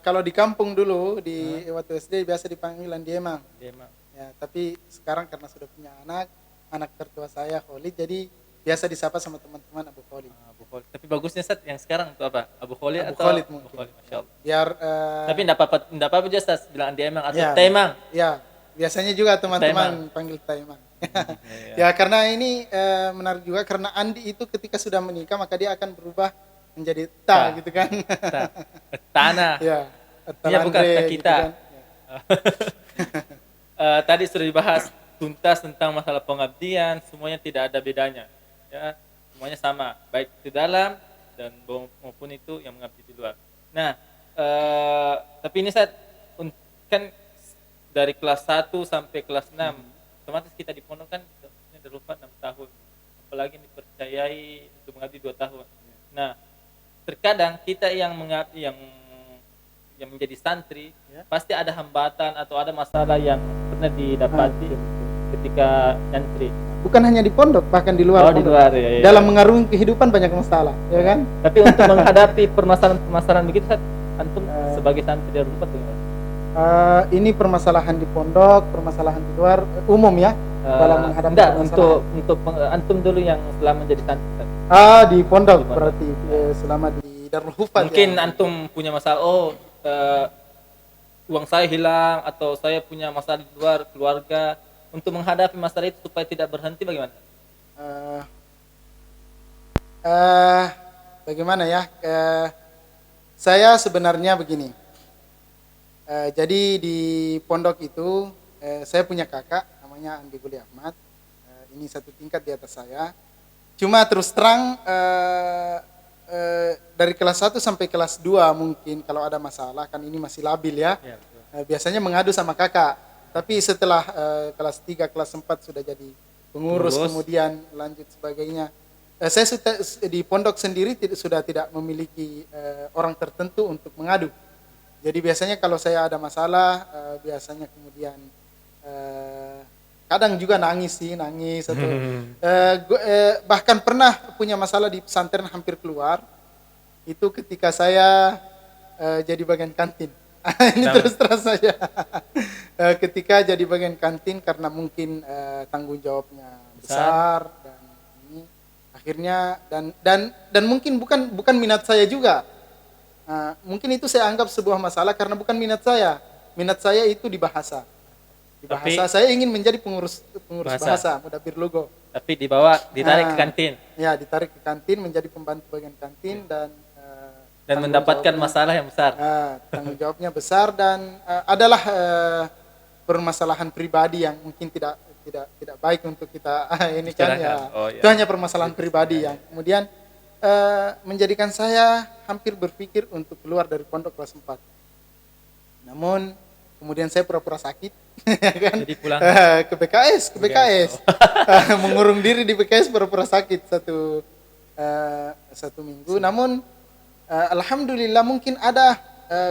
Kalau di kampung dulu di waktu SD biasa dipanggil Andi Emang. Ya, tapi sekarang karena sudah punya anak tertua saya Khalid, jadi biasa disapa sama teman-teman Abu Khalid. Abu Khalid. Tapi bagusnya Ustaz yang sekarang itu apa? Abu Khalid Abu atau Khalid mungkin. Abu Khalid, Masya Allah. Biar tapi enggak apa-apa aja Ustaz bilang Andi Emang atau ya, Taimang. Ya, biasanya juga teman-teman panggil Taimang. Ya, karena ini menarik juga, karena Andi itu ketika sudah menikah maka dia akan berubah menjadi gitu kan. Tanah. Ya, ya bukan kita. Gitu kan. Tadi sudah dibahas tuntas tentang masalah pengabdian, semuanya tidak ada bedanya. Ya, semuanya sama, baik di dalam dan maupun itu yang mengabdi di luar. Nah, tapi ini saya kan dari kelas 1 sampai kelas 6 otomatis kita di pondok kan sudah lupa 6 tahun, apalagi dipercayai untuk mengabdi 2 tahun. Nah, terkadang kita yang menjadi santri pasti ada hambatan atau ada masalah yang pernah didapati ketika nyantri. Bukan hanya di pondok, bahkan di luar di pondok. luar ya. Dalam mengarungi kehidupan banyak masalah, ya kan? Tapi untuk menghadapi permasalahan begitu, antum sebagai santri dari Unpad bagaimana? Ini permasalahan di pondok, permasalahan di luar, umum ya, dalam menghadapi permasalahan. Untuk antum dulu yang selama menjadi santri. Di pondok berarti selama di Darul Hufaz. Mungkin antum punya masalah, uang saya hilang atau saya punya masalah di luar keluarga. Untuk menghadapi masalah itu supaya tidak berhenti bagaimana? Bagaimana ya? Saya sebenarnya begini. Jadi di pondok itu saya punya kakak namanya Andi Guli Ahmad. Ini satu tingkat di atas saya. Cuma terus terang dari kelas 1 sampai kelas 2 mungkin kalau ada masalah, kan ini masih labil ya. Biasanya mengadu sama kakak. Tapi setelah kelas 3, kelas 4 sudah jadi pengurus, kemudian lanjut sebagainya. Saya di pondok sendiri sudah tidak memiliki orang tertentu untuk mengadu. Jadi biasanya kalau saya ada masalah, biasanya kemudian kadang juga nangis atau bahkan pernah punya masalah di pesantren hampir keluar. Itu ketika saya jadi bagian kantin. Ini terus saja. Ketika jadi bagian kantin karena mungkin tanggung jawabnya besar dan ini akhirnya dan mungkin bukan minat saya juga. Mungkin itu saya anggap sebuah masalah karena bukan minat saya. Minat saya itu di bahasa. Di bahasa saya ingin menjadi pengurus bahasa Mudabir Lugo. Tapi ditarik ke kantin. Ya, ditarik ke kantin menjadi pembantu bagian kantin dan mendapatkan masalah yang besar. Tanggung jawabnya besar dan adalah permasalahan pribadi yang mungkin tidak baik untuk kita ini kan ya. Itu hanya permasalahan pribadi yang kemudian menjadikan saya hampir berpikir untuk keluar dari pondok kelas 4. Namun kemudian saya pura-pura sakit kan. Jadi pulang ke BKS. Mengurung diri di BKS pura-pura sakit satu minggu. Namun alhamdulillah mungkin ada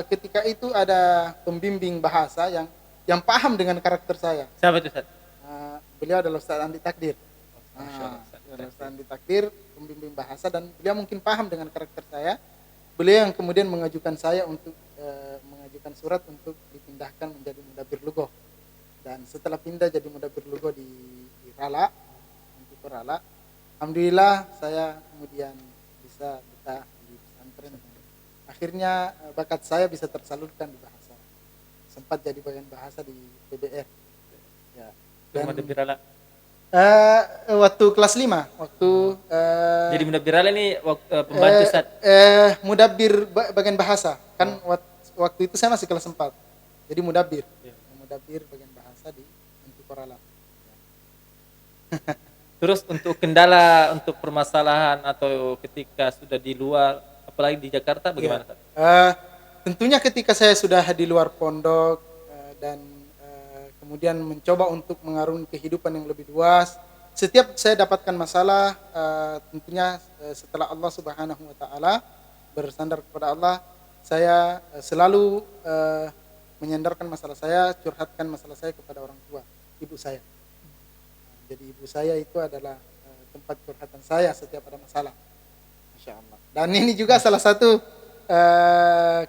ketika itu ada pembimbing bahasa yang paham dengan karakter saya. Siapa itu, Ustaz? Beliau adalah Ustaz Andi Takdir. Ustaz Andi Takdir, pembimbing bahasa, dan beliau mungkin paham dengan karakter saya. Beliau yang kemudian mengajukan saya untuk mengajukan surat untuk dipindahkan menjadi Mudabir Lugo. Dan setelah pindah jadi Mudabir Lugo di Rala, alhamdulillah saya kemudian bisa betah di pesantren. Akhirnya bakat saya bisa tersalurkan di bahasa. Sempat jadi bagian bahasa di PBR. Ya. Dan Mudabir Rala. Waktu kelas 5, jadi Mudabir Rala ini pembantu Ustaz. Mudabir bagian bahasa. Kan waktu itu saya masih kelas 4. Jadi Mudabir. Mudabir bagian bahasa di Antikorala. Terus untuk kendala untuk permasalahan atau ketika sudah di luar, apalagi di Jakarta bagaimana? Tentunya ketika saya sudah di luar pondok dan kemudian mencoba untuk mengarungi kehidupan yang lebih luas, setiap saya dapatkan masalah, tentunya setelah Allah Subhanahu wa taala, bersandar kepada Allah, saya selalu menyandarkan masalah saya, curhatkan masalah saya kepada orang tua, ibu saya. Jadi ibu saya itu adalah tempat curhatan saya setiap ada masalah. Masya Allah. Dan ini juga salah satu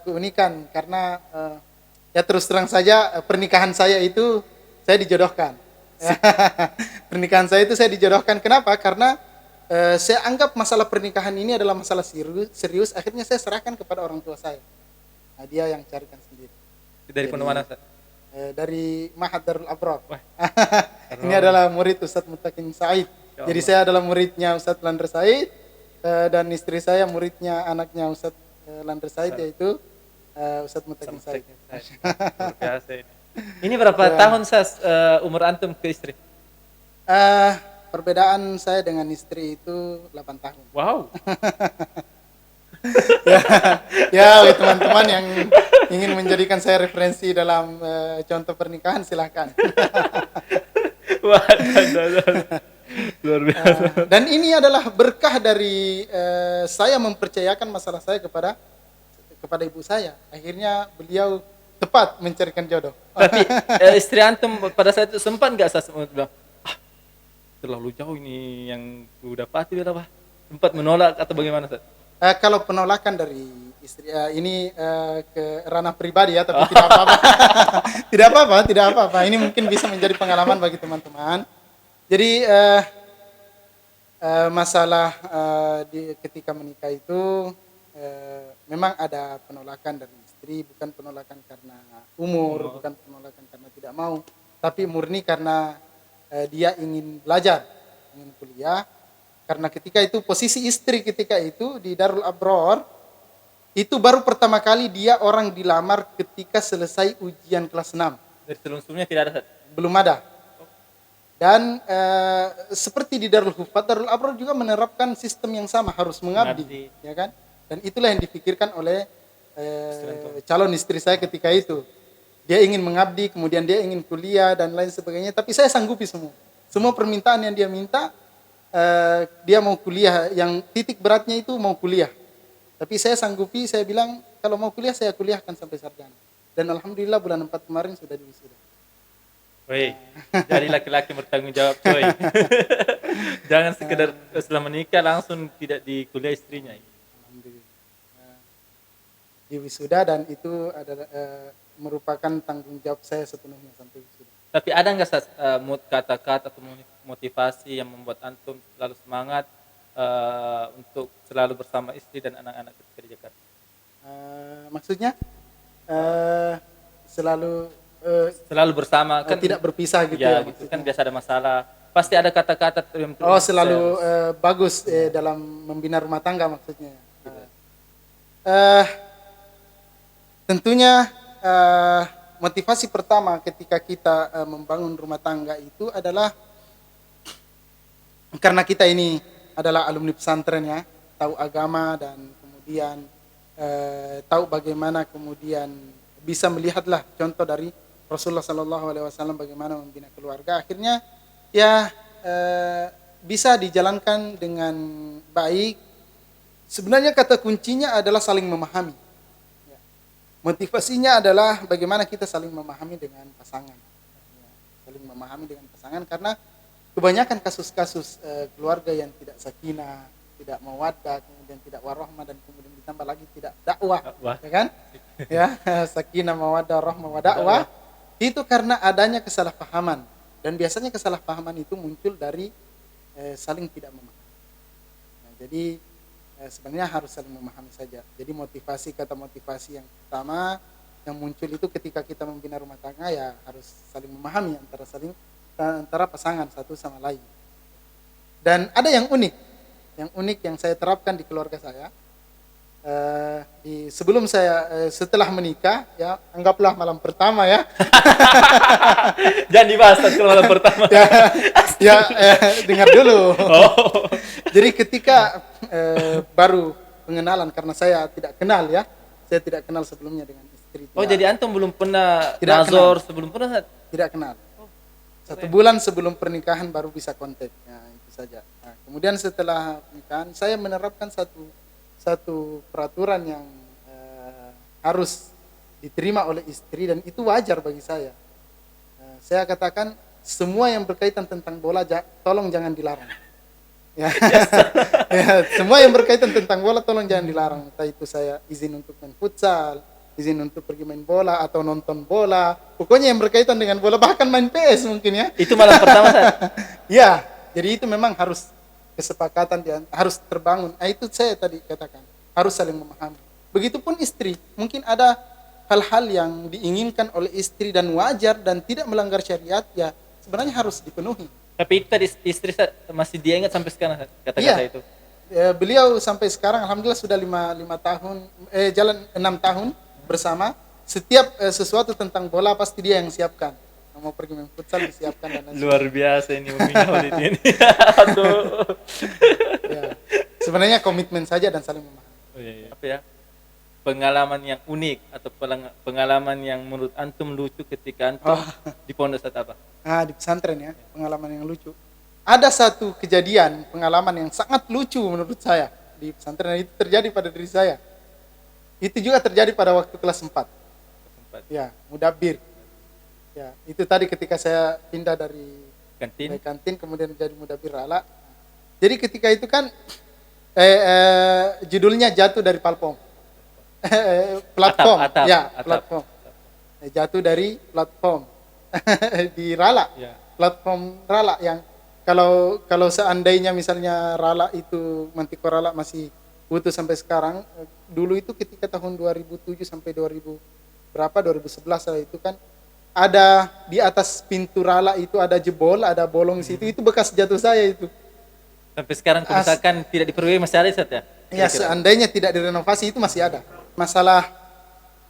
keunikan karena ya terus terang saja pernikahan saya itu saya dijodohkan. Pernikahan saya itu saya dijodohkan. Kenapa? Karena saya anggap masalah pernikahan ini adalah masalah serius. Akhirnya saya serahkan kepada orang tua saya. Nah, dia yang carikan sendiri. Dari pondok mana, Ustaz? Dari Ma'had Darul Abrar. Ini adalah murid Ustadz Mutakin Said. Jadi saya adalah muridnya Ustadz Landre Said dan istri saya muridnya anaknya Ustadz Landre Said, yaitu Ustadz Mutakin Said. Luar biasa ini. Ini berapa tahun umur antum ke istri? Perbedaan saya dengan istri itu 8 tahun. Wow. ya teman-teman yang ingin menjadikan saya referensi dalam contoh pernikahan silahkan. Waduh, luar biasa. Dan ini adalah berkah dari saya mempercayakan masalah saya kepada ibu saya. Akhirnya beliau tepat mencarikan jodoh. Tapi istri antum pada saat itu sempat nggak bilang, terlalu jauh ini yang ku dapati berapa? Sempat menolak atau bagaimana, Ustaz? Kalau penolakan dari istri ini ke ranah pribadi ya, tapi tidak apa-apa. tidak apa-apa. Ini mungkin bisa menjadi pengalaman bagi teman-teman. Jadi masalah ketika menikah itu memang ada penolakan dari istri, bukan penolakan karena umur, bukan penolakan karena tidak mau, tapi murni karena dia ingin belajar, ingin kuliah. Karena ketika itu posisi istri ketika itu di Darul Abror, itu baru pertama kali dia orang dilamar ketika selesai ujian kelas 6. Dari sebelumnya tidak ada, Ustaz? Belum ada. Dan seperti di Darul Hufat, Darul Abror juga menerapkan sistem yang sama, harus mengabdi, ya kan? Dan itulah yang dipikirkan oleh calon istri saya ketika itu. Dia ingin mengabdi, kemudian dia ingin kuliah dan lain sebagainya, tapi saya sanggupi semua. Semua permintaan yang dia minta, dia mau kuliah, yang titik beratnya itu mau kuliah. Tapi saya sanggupi, saya bilang kalau mau kuliah saya kuliahkan sampai sarjana. Dan alhamdulillah bulan 4 kemarin sudah diwisuda. Woi, jadi laki-laki bertanggung jawab, coy. Jangan sekedar setelah menikah langsung tidak di kuliah istrinya. Alhamdulillah. Diwisuda dan itu adalah merupakan tanggung jawab saya sepenuhnya sampai wisuda. Tapi ada nggak kata-kata atau motivasi yang membuat antum selalu semangat untuk selalu bersama istri dan anak-anak ketika di Jakarta? Maksudnya selalu bersama kan tidak berpisah gitu ya, ya gitu kan biasa ada masalah. Pasti ada kata-kata selalu bagus dalam membina rumah tangga maksudnya. Tentunya motivasi pertama ketika kita membangun rumah tangga itu adalah karena kita ini adalah alumni pesantren ya, tahu agama dan kemudian tahu bagaimana kemudian bisa melihatlah contoh dari Rasulullah SAW bagaimana membina keluarga. Akhirnya ya bisa dijalankan dengan baik. Sebenarnya kata kuncinya adalah saling memahami. Ya. Motivasinya adalah bagaimana kita saling memahami dengan pasangan. Ya. Saling memahami dengan pasangan karena kebanyakan kasus-kasus keluarga yang tidak sakinah, tidak mawaddah, kemudian tidak warahmah dan kemudian ditambah lagi tidak dakwah, ya kan? Ya, sakinah, mawaddah, rahmah, wa dakwah itu karena adanya kesalahpahaman dan biasanya kesalahpahaman itu muncul dari saling tidak memahami. Nah, jadi sebenarnya harus saling memahami saja. Jadi kata motivasi yang pertama yang muncul itu ketika kita membina rumah tangga ya harus saling memahami antara pasangan satu sama lain. Dan ada yang unik yang saya terapkan di keluarga saya. Sebelum saya setelah menikah ya, anggaplah malam pertama ya. Jangan dibahas kalau malam pertama. Dengar dulu. Oh. Jadi ketika baru pengenalan karena saya tidak kenal sebelumnya dengan istri. Jadi antum belum pernah nazor sebelum pernah? Tidak kenal. 1 bulan sebelum pernikahan baru bisa kontak. Ya, itu saja. Nah, kemudian setelah pernikahan saya menerapkan satu peraturan yang harus diterima oleh istri dan itu wajar bagi saya. Saya katakan semua yang berkaitan tentang bola tolong jangan dilarang. Ya. Ya, semua yang berkaitan tentang bola tolong jangan dilarang. Entah itu saya izin untuk main futsal, izin untuk pergi main bola atau nonton bola. Pokoknya yang berkaitan dengan bola, bahkan main PS mungkin ya. Itu malam pertama, Ustaz? Ya, jadi itu memang harus kesepakatan harus terbangun. Itu saya tadi katakan, harus saling memahami. Begitupun istri, mungkin ada hal-hal yang diinginkan oleh istri dan wajar dan tidak melanggar syariat, ya sebenarnya harus dipenuhi. Tapi itu tadi istri masih dia ingat sampai sekarang kata-kata itu? Beliau sampai sekarang alhamdulillah sudah 5 tahun, jalan 6 tahun bersama. Setiap sesuatu tentang bola pasti dia yang siapkan. Mau pergi main futsal disiapkan dan lain-lain. Luar biasa ini membina ini. Aduh. Ya. Sebenarnya komitmen saja dan saling memahami. Oh, iya. Apa ya? pengalaman yang unik atau pengalaman yang menurut antum lucu ketika antum di pondok saat apa? Di pesantren ya, pengalaman yang lucu. Ada satu kejadian, pengalaman yang sangat lucu menurut saya di pesantren, dan itu terjadi pada diri saya. Itu juga terjadi pada waktu kelas 4. Ya, mudabbir. Ya, itu tadi ketika saya pindah dari kantin kemudian jadi mudabbir rala. Jadi ketika itu kan judulnya jatuh dari platform. Atap. Platform. Jatuh dari platform di rala. Ya. Platform rala yang kalau seandainya misalnya rala itu Mantiko rala masih utuh sampai sekarang, dulu itu ketika tahun 2007 sampai 2011 lah itu kan ada di atas pintu rala itu ada jebol, ada bolong di situ, itu bekas jatuh saya itu. Sampai sekarang kalau misalkan tidak diperbaiki masih ada Ustaz ya? Ya, seandainya tidak direnovasi itu masih ada. Masalah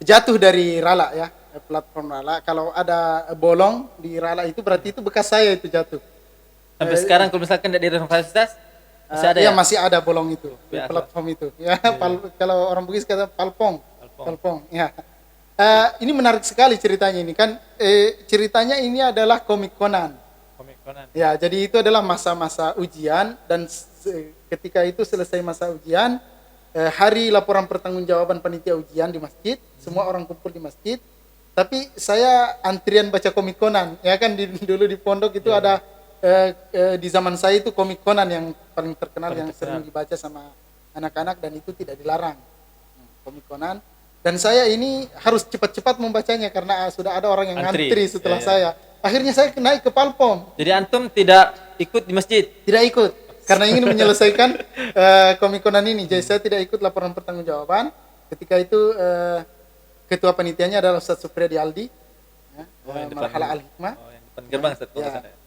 jatuh dari rala ya, platform rala, kalau ada bolong di rala itu berarti itu bekas saya itu jatuh. Sampai sekarang kalau misalkan tidak direnovasi Ustaz, masih ada ya? Masih ada bolong itu, Biasa. platform itu. Ya, kalau orang Bugis kata palpong. Ya. Ini menarik sekali ceritanya ini kan. Ceritanya ini adalah komik Conan. Ya, jadi itu adalah masa-masa ujian dan ketika itu selesai masa ujian, hari laporan pertanggungjawaban panitia ujian di masjid, semua orang kumpul di masjid. Tapi saya antrian baca komik Conan, ya kan dulu di pondok itu ada di zaman saya itu komik Conan yang paling terkenal yang sering dibaca sama anak-anak dan itu tidak dilarang. Komik Conan. Dan saya ini harus cepat-cepat membacanya karena sudah ada orang yang ngantri setelah saya. Akhirnya saya naik ke Palpom. Jadi antum tidak ikut di masjid? Tidak ikut, karena ingin menyelesaikan komik Conan ini. Jadi saya tidak ikut laporan pertanggungjawaban. Ketika itu ketua panitianya adalah Ustaz Supriyadi Aldi, Marhala Al-Hikmah. Yang depan gerbang Ustaz.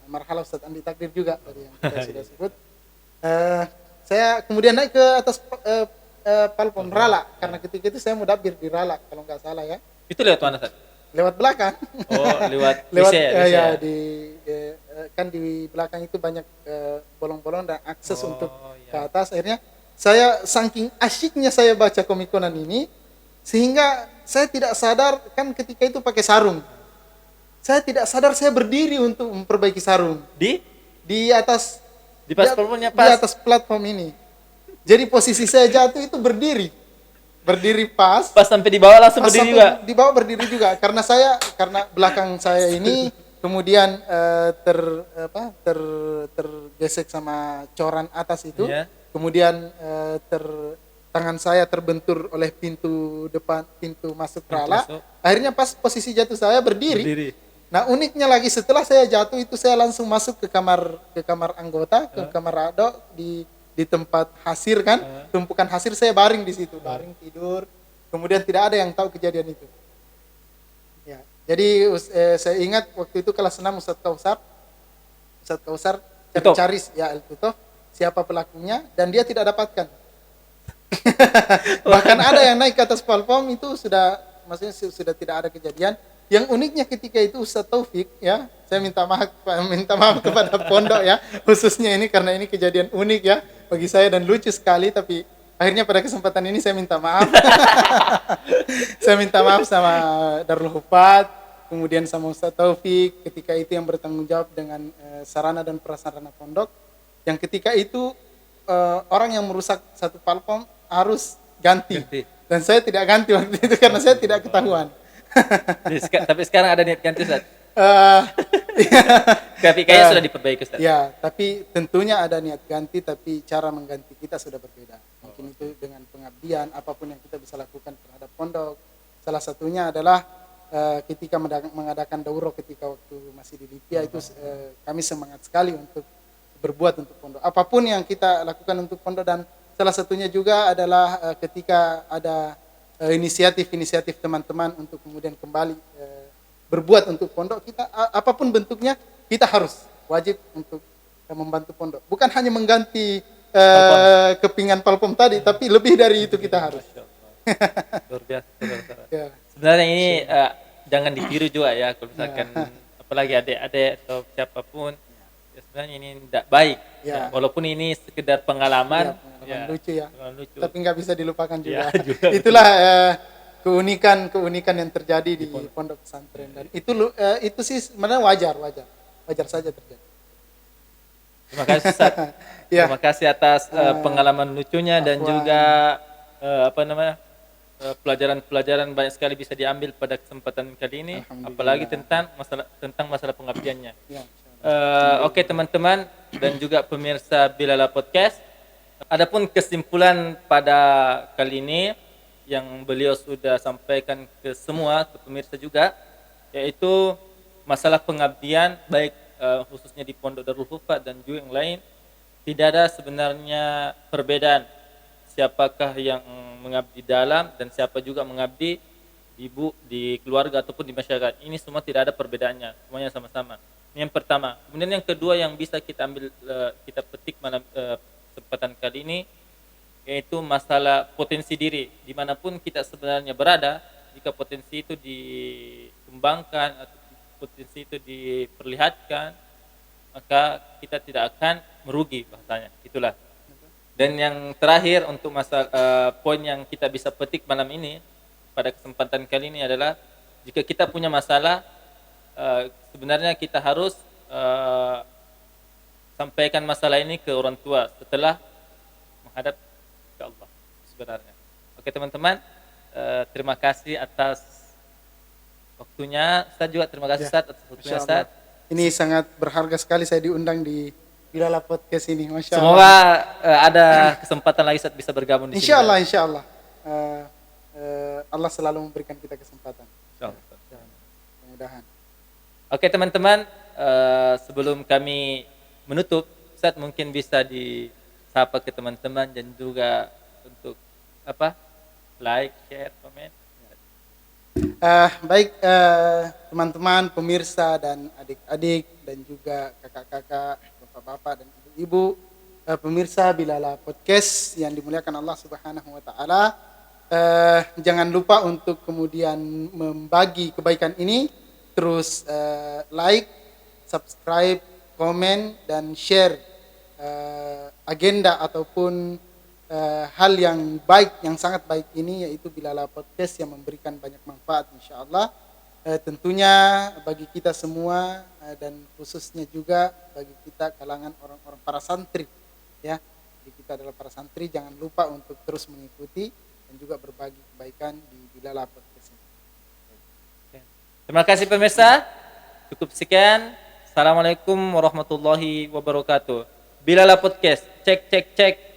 Marhala Ustaz Andi Takdir juga tadi yang saya sudah sebut. Saya kemudian naik ke atas Palpom Rala, karena ketika itu saya mudabbir di Rala kalau nggak salah ya. Itu lewat mana Ustaz? Lewat belakang. Oh, lewat ya kan di belakang itu banyak bolong-bolong dan akses untuk ke atas. Akhirnya saya saking asyiknya saya baca komik Conan ini sehingga saya tidak sadar kan ketika itu pakai sarung. Saya tidak sadar saya berdiri untuk memperbaiki sarung di atas platformnya di atas platform ini. Jadi posisi saya jatuh itu berdiri pas sampai di bawah langsung berdiri juga. Di bawah berdiri juga karena belakang saya ini kemudian tergesek sama coran atas itu. Yeah. Kemudian tangan saya terbentur oleh pintu depan, pintu masuk rala. Akhirnya pas posisi jatuh saya berdiri. Nah, uniknya lagi setelah saya jatuh itu saya langsung masuk ke kamar anggota, ke kamar Rado di tempat hasir kan, tumpukan hasir, saya baring di situ, baring tidur. Kemudian tidak ada yang tahu kejadian itu. Ya, jadi saya ingat waktu itu kelas 6 Ustadz Kausar cari ya Al-Tutoh siapa pelakunya dan dia tidak dapatkan. Bahkan ada yang naik ke atas platform itu maksudnya sudah tidak ada kejadian. Yang uniknya ketika itu Ustadz Taufik ya, saya minta maaf kepada pondok ya, khususnya ini karena ini kejadian unik ya bagi saya dan lucu sekali, tapi akhirnya pada kesempatan ini saya minta maaf. Saya minta maaf sama Darul Hufat, kemudian sama Ustadz Taufik ketika itu yang bertanggung jawab dengan sarana dan prasarana pondok, yang ketika itu orang yang merusak satu platform harus ganti. Dan saya tidak ganti waktu itu karena saya tidak ketahuan. Tapi sekarang ada niat ganti Ustaz? Tapi kayaknya sudah diperbaiki Ustaz. Ya, tapi tentunya ada niat ganti, tapi cara mengganti kita sudah berbeda. Mungkin itu dengan pengabdian, apapun yang kita bisa lakukan terhadap pondok. Salah satunya adalah ketika mengadakan daurah ketika waktu masih di Libya itu kami semangat sekali untuk berbuat untuk pondok. Apapun yang kita lakukan untuk pondok, dan salah satunya juga adalah ketika ada inisiatif teman-teman untuk kemudian kembali berbuat untuk pondok, kita apapun bentuknya kita harus wajib untuk membantu pondok. Bukan hanya mengganti kepingan Palpom tadi, tapi lebih dari itu kita harus. Luar biasa. Ya. Sebenarnya ini jangan ditiru juga ya, kalau misalkan apalagi adik-adik atau siapapun, ya sebenarnya ini tidak baik. Ya. Walaupun ini sekedar pengalaman. pengalaman lucu ya. pengalaman lucu. Tapi nggak bisa dilupakan juga. Ya, juga Itulah keunikan yang terjadi di pondok pesantren, dan itu sih sebenarnya wajar saja terjadi. Terima kasih Ustaz. Ya. Terima kasih atas pengalaman lucunya dan juga pelajaran-pelajaran banyak sekali bisa diambil pada kesempatan kali ini, apalagi tentang masalah pengabdiannya. Ya, Oke teman-teman dan juga pemirsa Bilala Podcast. Adapun kesimpulan pada kali ini yang beliau sudah sampaikan ke semua, ke pemirsa juga, yaitu masalah pengabdian baik khususnya di Pondok Darul Hufat dan juga yang lain, tidak ada sebenarnya perbedaan siapakah yang mengabdi dalam dan siapa juga mengabdi di keluarga ataupun di masyarakat. Ini semua tidak ada perbedaannya, semuanya sama-sama. Ini yang pertama. Kemudian yang kedua yang bisa kita ambil, kita petik malam kesempatan kali ini, yaitu masalah potensi diri. Dimanapun kita sebenarnya berada, jika potensi itu dikembangkan atau potensi itu diperlihatkan, maka kita tidak akan merugi bahasanya. Itulah. Dan yang terakhir untuk poin yang kita bisa petik malam ini pada kesempatan kali ini adalah jika kita punya masalah, sebenarnya kita harus sampaikan masalah ini ke orang tua setelah menghadap ke Allah sebenarnya. Oke teman-teman, terima kasih atas waktunya. Ustaz juga terima kasih Ustaz atas waktunya Ustaz. Ini sangat berharga sekali saya diundang di Bilala Podcast ini, Masya Allah. Semoga ada kesempatan lagi saat bisa bergabung di sini. Insya Allah. Allah selalu memberikan kita kesempatan. Mudah-mudahan. Oke teman-teman, sebelum kami menutup, Ustaz mungkin bisa disapa ke teman-teman dan juga untuk like, share, komen. Baik teman-teman, pemirsa dan adik-adik dan juga kakak-kakak, bapak-bapak dan ibu-ibu, pemirsa Bilala Podcast yang dimuliakan Allah Subhanahu wa taala. Jangan lupa untuk kemudian membagi kebaikan ini, terus like, subscribe, komen dan share agenda ataupun hal yang baik, yang sangat baik ini, yaitu Bilala Podcast yang memberikan banyak manfaat insyaallah. Tentunya bagi kita semua dan khususnya juga bagi kita kalangan orang-orang para santri, ya. Jadi kita adalah para santri, jangan lupa untuk terus mengikuti dan juga berbagi kebaikan di Bilala Podcast ini. Terima kasih pemirsa. Cukup sekian. Assalamualaikum warahmatullahi wabarakatuh. Bilala Podcast. Cek cek cek.